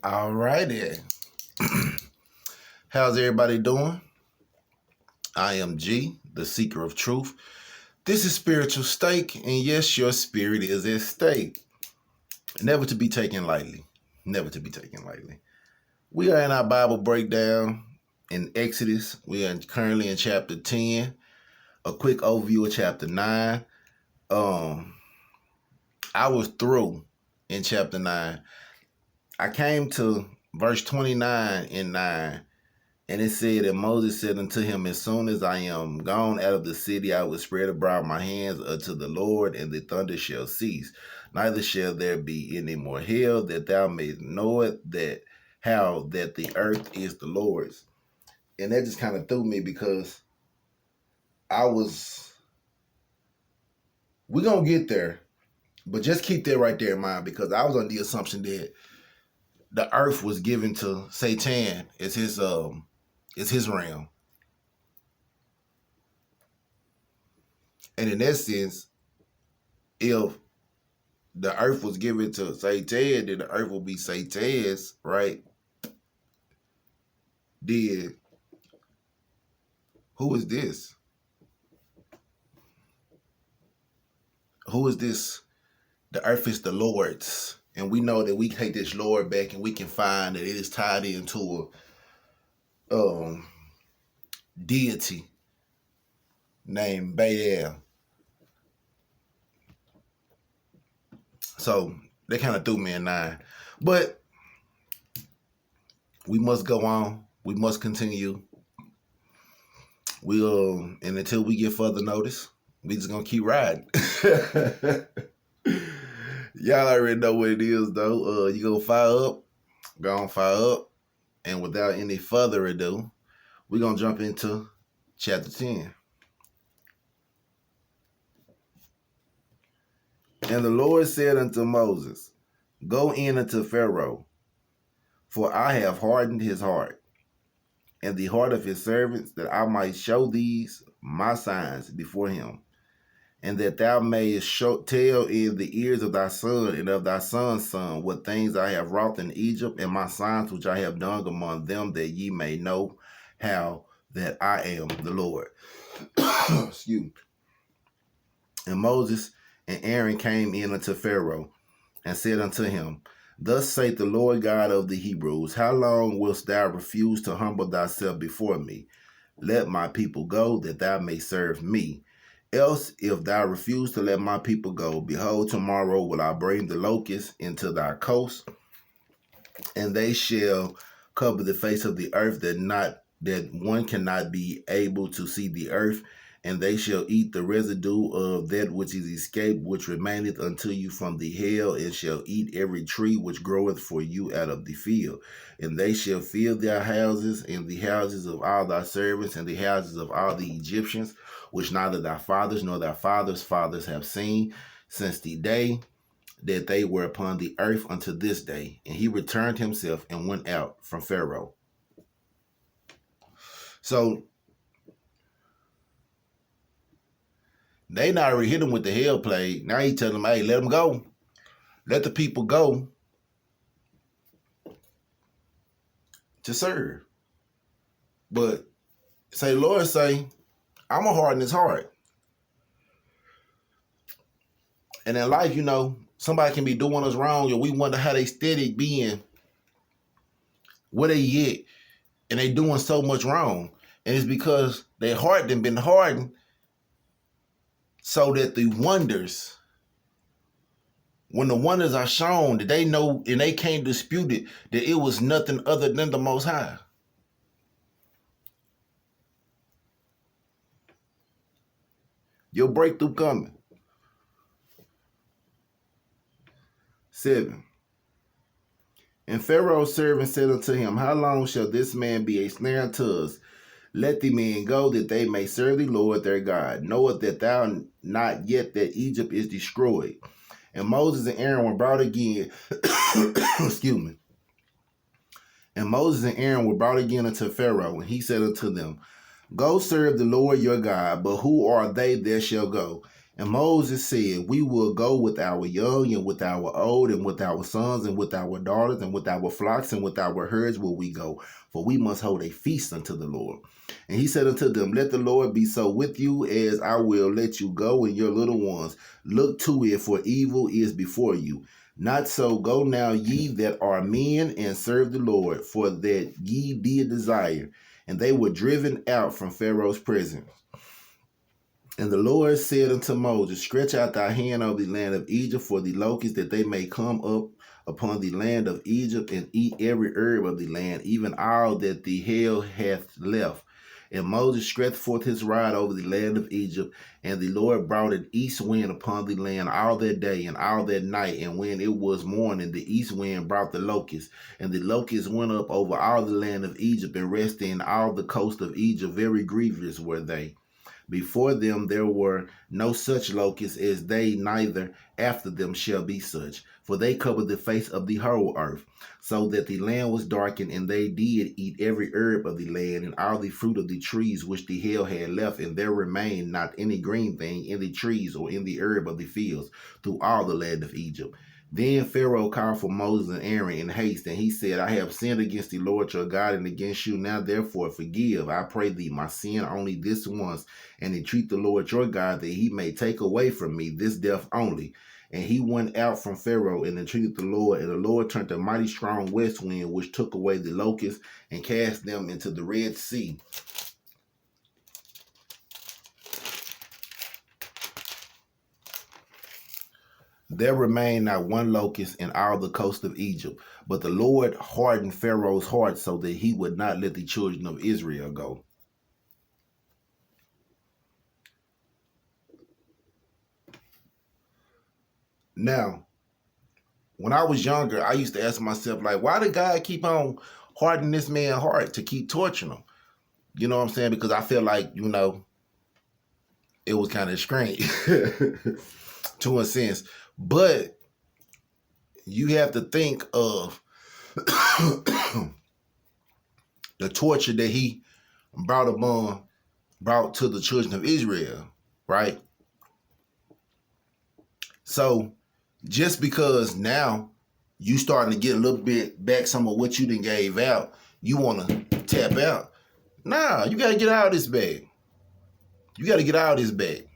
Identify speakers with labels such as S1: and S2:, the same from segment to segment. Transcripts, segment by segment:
S1: All righty. How's everybody doing? I am G, the seeker of truth. This is Spiritual Stake, and yes, your spirit is at stake. Never to be taken lightly. Never to be taken lightly. We are in our Bible breakdown in Exodus. We are currently in chapter 10. A quick overview of chapter 9. I was through in chapter 9. I came to verse 29 in 9, and it said that Moses said unto him, as soon as I am gone out of the city, I will spread abroad my hands unto the Lord, and the thunder shall cease. Neither shall there be any more hail, that thou mayest know it, that how that the earth is the Lord's. And that just kind of threw me because we're going to get there, but just keep that right there in mind, because I was under the assumption that the earth was given to Satan as his realm. And in that sense, if the earth was given to Satan, then the earth will be Satan's, right? Then who is this? Who is this? The earth is the Lord's. And we know that we take this Lord back and we can find that it is tied into a deity named Baal. So they kind of threw me in 9. But we must go on. We must continue. And until we get further notice, we just gonna keep riding. Y'all already know what it is, though. You go fire up, go on fire up. And without any further ado, we're gonna jump into chapter 10. And the Lord said unto Moses, go in unto Pharaoh, for I have hardened his heart, and the heart of his servants, that I might show these my signs before him, and that thou mayest tell in the ears of thy son and of thy son's son what things I have wrought in Egypt, and my signs which I have done among them, that ye may know how that I am the Lord. Excuse me. And Moses and Aaron came in unto Pharaoh, and said unto him, thus saith the Lord God of the Hebrews, how long wilt thou refuse to humble thyself before me? Let my people go, that thou may serve me. Else, if thou refuse to let my people go, behold, tomorrow will I bring the locusts into thy coast, and they shall cover the face of the earth, that one cannot be able to see the earth, and they shall eat the residue of that which is escaped, which remaineth unto you from the hail, and shall eat every tree which groweth for you out of the field. And they shall fill their houses, and the houses of all thy servants, and the houses of all the Egyptians, which neither thy fathers nor thy fathers' fathers have seen, since the day that they were upon the earth unto this day. And he returned himself and went out from Pharaoh. So they not already hit him with the hail plague. Now he telling them, hey, let them go. Let the people go to serve. But say, Lord say, I'm going to harden his heart. And in life, somebody can be doing us wrong, and we wonder how they steady being where they at, and they doing so much wrong. And it's because their heart done been hardened, so that the wonders, when the wonders are shown, that they know and they can't dispute it, that it was nothing other than the Most High. Your breakthrough coming. 7. And Pharaoh's servant said unto him, how long shall this man be a snare unto us? Let the men go, that they may serve the Lord their God. Knoweth that thou not yet that Egypt is destroyed? And Moses and Aaron were brought again. Excuse me. And Moses and Aaron were brought again unto Pharaoh, and he said unto them, go serve the Lord your God, but who are they that shall go? And Moses said, we will go with our young and with our old and with our sons and with our daughters and with our flocks and with our herds will we go, for we must hold a feast unto the Lord. And he said unto them, let the Lord be so with you as I will let you go and your little ones. Look to it, for evil is before you. Not so, go now ye that are men and serve the Lord, for that ye did desire. And they were driven out from Pharaoh's presence. And the Lord said unto Moses, stretch out thy hand over the land of Egypt for the locusts, that they may come up upon the land of Egypt and eat every herb of the land, even all that the hail hath left. And Moses stretched forth his rod over the land of Egypt, and the Lord brought an east wind upon the land all that day and all that night. And when it was morning, the east wind brought the locusts, and the locusts went up over all the land of Egypt and rested in all the coast of Egypt. Very grievous were they. Before them there were no such locusts as they, neither after them shall be such. For they covered the face of the whole earth, so that the land was darkened, and they did eat every herb of the land, and all the fruit of the trees which the hail had left, and there remained not any green thing in the trees or in the herb of the fields through all the land of Egypt. Then Pharaoh called for Moses and Aaron in haste, and he said, I have sinned against the Lord your God and against you. Now therefore forgive, I pray thee, my sin only this once, and entreat the Lord your God that he may take away from me this death only. And he went out from Pharaoh and entreated the Lord, and the Lord turned a mighty strong west wind, which took away the locusts and cast them into the Red Sea. There remained not one locust in all the coast of Egypt, but the Lord hardened Pharaoh's heart so that he would not let the children of Israel go. Now, when I was younger, I used to ask myself, like, why did God keep on hardening this man's heart to keep torturing him? You know what I'm saying? Because I feel like, it was kind of strange to a sense. But you have to think of the torture that he brought to the children of Israel, right? So just because now you starting to get a little bit back some of what you done gave out, you want to tap out. Nah, you got to get out of this bag. You got to get out of this bag.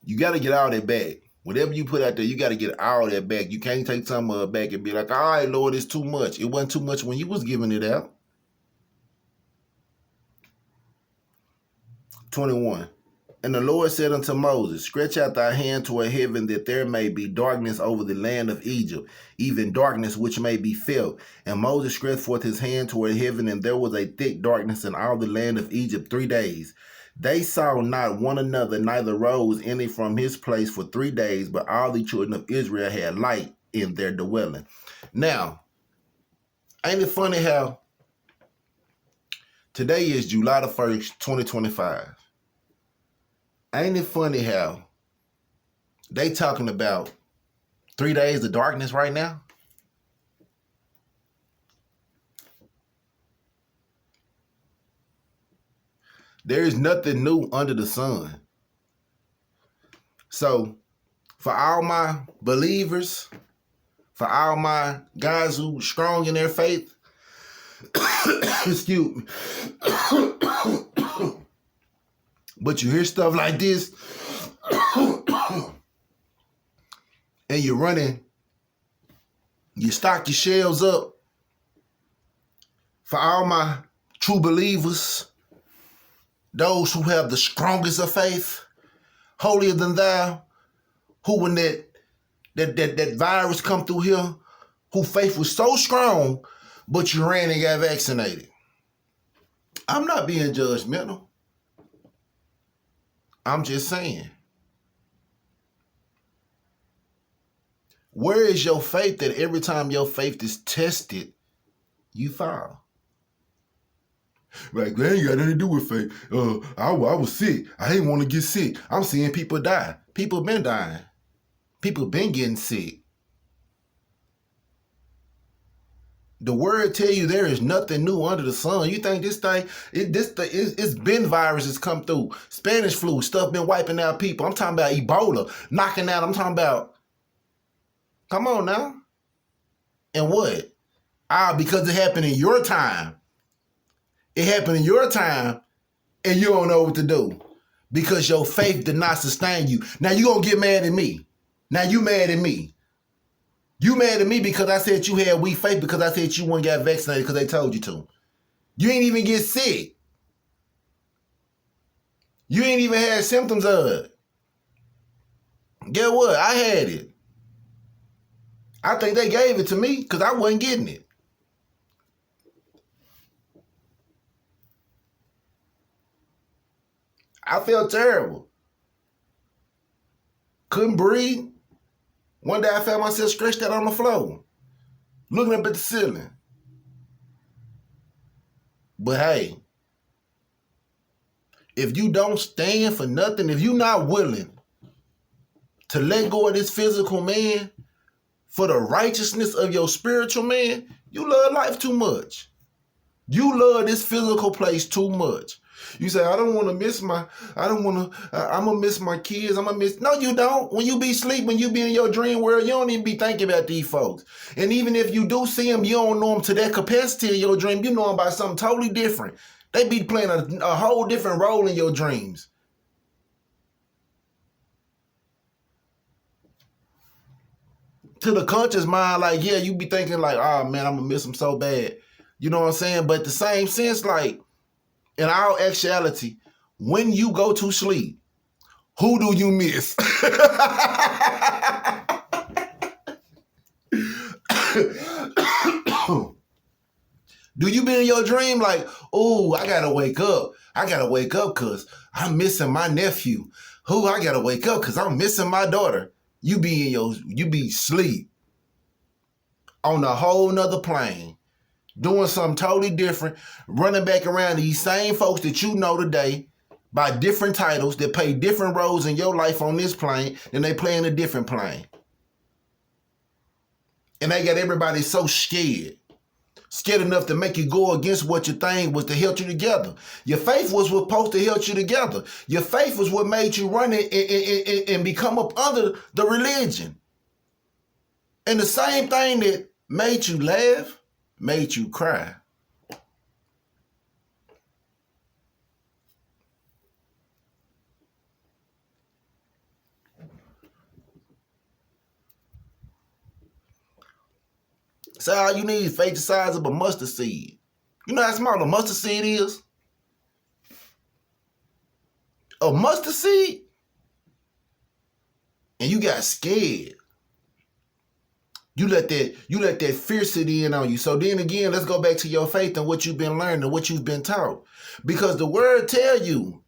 S1: You got to get out of that bag. Whatever you put out there, you got to get out of that bag. You can't take some of it back and be like, all right, Lord, it's too much. It wasn't too much when you was giving it out. 21. And the Lord said unto Moses, stretch out thy hand toward heaven, that there may be darkness over the land of Egypt, even darkness which may be felt. And Moses stretched forth his hand toward heaven, and there was a thick darkness in all the land of Egypt 3 days. They saw not one another, neither rose any from his place for 3 days, but all the children of Israel had light in their dwelling. Now, ain't it funny how today is July the 1st, 2025. Ain't it funny how they talking about 3 days of darkness right now? There is nothing new under the sun. So for all my believers, for all my guys who strong in their faith, excuse me, but you hear stuff like this, and you're running, you stock your shelves up. For all my true believers, those who have the strongest of faith, holier than thou, who when that virus come through here, who faith was so strong, but you ran and got vaccinated. I'm not being judgmental. I'm just saying. Where is your faith that every time your faith is tested, you fall? Like, that ain't got nothing to do with faith. I was sick. I didn't want to get sick. I'm seeing people die. People been dying. People been getting sick. The word tell you there is nothing new under the sun. You think this thing, it's been viruses come through. Spanish flu, stuff been wiping out people. I'm talking about Ebola, knocking out. I'm talking about, come on now. And what? Because it happened in your time. It happened in your time, and you don't know what to do. Because your faith did not sustain you. Now you gonna get mad at me. Now you mad at me. You mad at me because I said you had weak faith because I said you wouldn't get vaccinated because they told you to. You ain't even get sick. You ain't even had symptoms of it. Get what? I had it. I think they gave it to me because I wasn't getting it. I felt terrible. Couldn't breathe. One day I found myself stretched out on the floor, looking up at the ceiling. But hey, if you don't stand for nothing, if you're not willing to let go of this physical man for the righteousness of your spiritual man, you love life too much. You love this physical place too much. You say, I'm going to miss my kids. I'm going to miss. No, you don't. When you be asleep, when you be in your dream world, you don't even be thinking about these folks. And even if you do see them, you don't know them to that capacity in your dream. You know them about something totally different. They be playing a whole different role in your dreams. To the conscious mind, like, yeah, you be thinking like, oh man, I'm going to miss them so bad. You know what I'm saying? But the same sense, like, in all actuality, when you go to sleep, who do you miss? Do you be in your dream like, oh, I gotta wake up. I gotta wake up because I'm missing my nephew. Who I gotta wake up because I'm missing my daughter. You be sleep on a whole nother plane, doing something totally different, running back around these same folks that you know today by different titles that play different roles in your life on this plane than they play in a different plane. And they got everybody so scared enough to make you go against what your thing was to help you together. Your faith was what supposed to help you together. Your faith was what made you run it and become up under the religion. And the same thing that made you laugh made you cry. So all you need is faith the size of a mustard seed. You know how small a mustard seed is? A mustard seed? And you got scared. You let that fear sit in on you. So then again, let's go back to your faith and what you've been learning and what you've been taught. Because the word tell you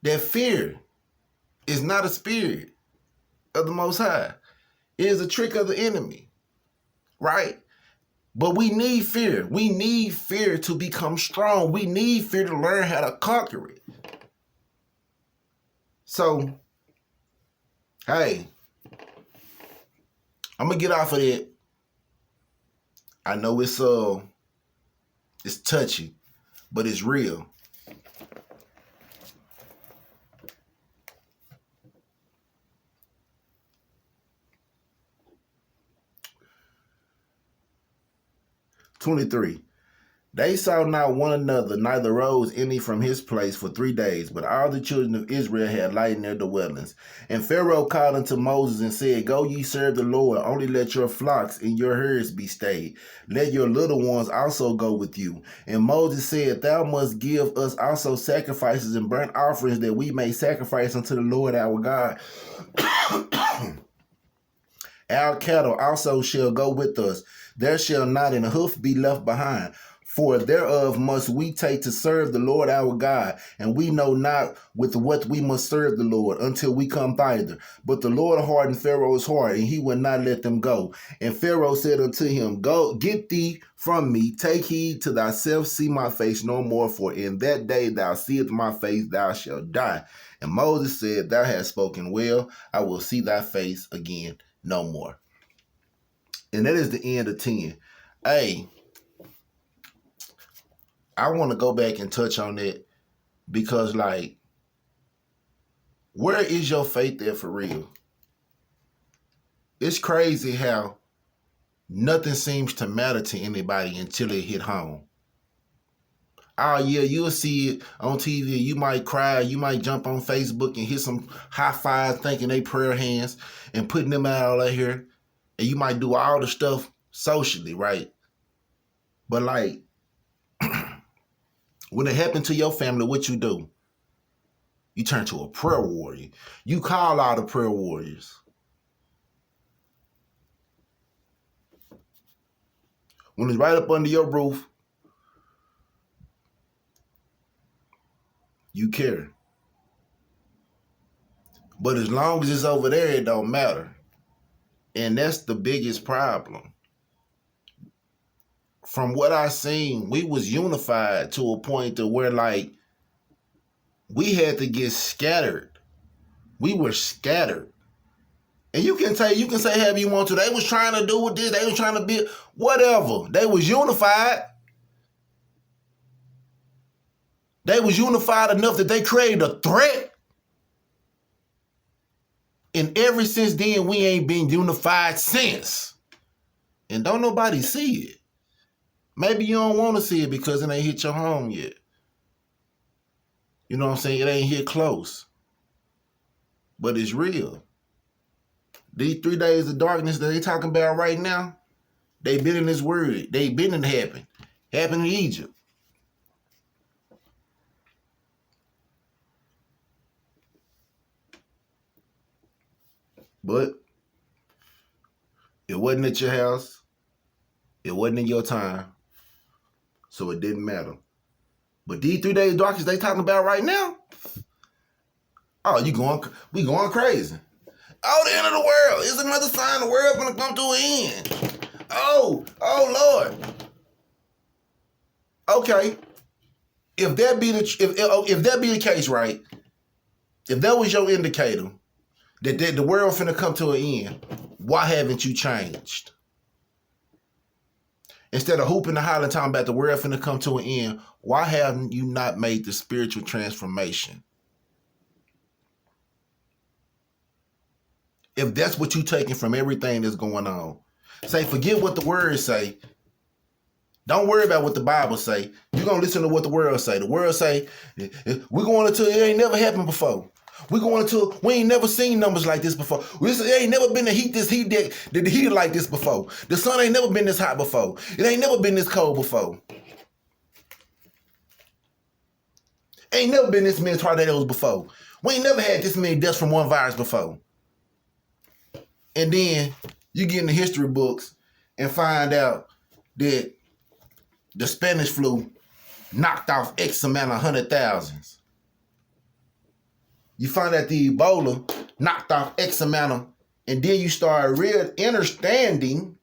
S1: that fear is not a spirit of the Most High. It is a trick of the enemy, right? But we need fear. We need fear to become strong. We need fear to learn how to conquer it. So, hey, I'm gonna get off of that. I know it's touchy, but it's real. (23) They saw not one another, neither rose any from his place for 3 days. But all the children of Israel had light in their dwellings. And Pharaoh called unto Moses and said, Go ye serve the Lord, only let your flocks and your herds be stayed. Let your little ones also go with you. And Moses said, Thou must give us also sacrifices and burnt offerings, that we may sacrifice unto the Lord our God. Our cattle also shall go with us. There shall not an hoof be left behind. For thereof must we take to serve the Lord our God, and we know not with what we must serve the Lord until we come thither. But the Lord hardened Pharaoh's heart, and he would not let them go. And Pharaoh said unto him, Go, get thee from me, take heed to thyself, see my face no more, for in that day thou seest my face, thou shalt die. And Moses said, Thou hast spoken well, I will see thy face again no more. And that is the end of 10. Hey, I want to go back and touch on that because, like, where is your faith at for real? It's crazy how nothing seems to matter to anybody until it hit home. Oh yeah, you'll see it on TV. You might cry. You might jump on Facebook and hit some high fives thinking they prayer hands and putting them out here. And you might do all the stuff socially, right? But like, when it happened to your family, what you do? You turn to a prayer warrior. You call all the prayer warriors. When it's right up under your roof, you care. But as long as it's over there, it don't matter. And that's the biggest problem. From what I seen, we was unified to a point to where, like, we had to get scattered. We were scattered. And you can say however you want to. They was trying to do with this. They was trying to be whatever. They was unified. They was unified enough that they created a threat. And ever since then, we ain't been unified since. And don't nobody see it. Maybe you don't want to see it because it ain't hit your home yet. You know what I'm saying? It ain't hit close. But it's real. These 3 days of darkness that they talking about right now, they been in this word. They been in happen. Happened in Egypt. But it wasn't at your house. It wasn't in your time. So it didn't matter. But these 3 days of darkness they talking about right now, oh, we going crazy. Oh, the end of the world. It's another sign the world gonna come to an end. Oh Lord. Okay. If that be the case, right? If that was your indicator that the world finna come to an end, why haven't you changed? Instead of hooping and hollering talking about the world finna come to an end, why haven't you not made the spiritual transformation? If that's what you're taking from everything that's going on, say, forget what the words say. Don't worry about what the Bible say. You're going to listen to what the world say. The world say, we're going into, it ain't never happened before. We ain't never seen numbers like this before. It ain't never been the heat like this before. The sun ain't never been this hot before. It ain't never been this cold before. Ain't never been this many tornadoes before. We ain't never had this many deaths from one virus before. And then you get in the history books and find out that the Spanish flu knocked off X amount of 100,000. You find out the Ebola knocked off X amount of, and then you start real understanding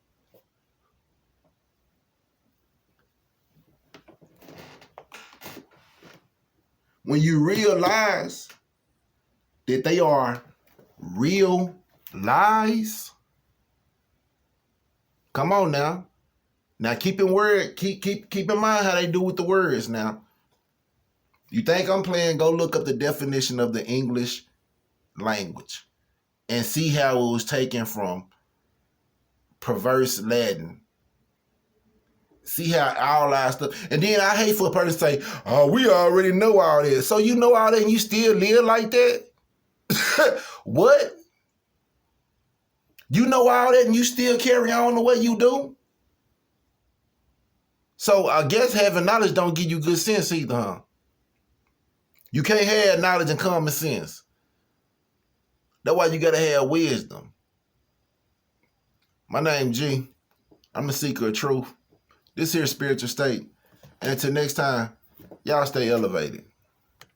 S1: when you realize that they are real lies. Come on now. Now keep in mind how they do with the words now. You think I'm playing? Go look up the definition of the English language and see how it was taken from perverse Latin. See how all that stuff. And then I hate for a person to say, oh, we already know all this. So you know all that and you still live like that? What? You know all that and you still carry on the way you do? So I guess having knowledge don't give you good sense either, huh? You can't have knowledge and common sense. That's why you gotta have wisdom. My name G. I'm the seeker of truth. This here is Spiritual State. And until next time, y'all stay elevated.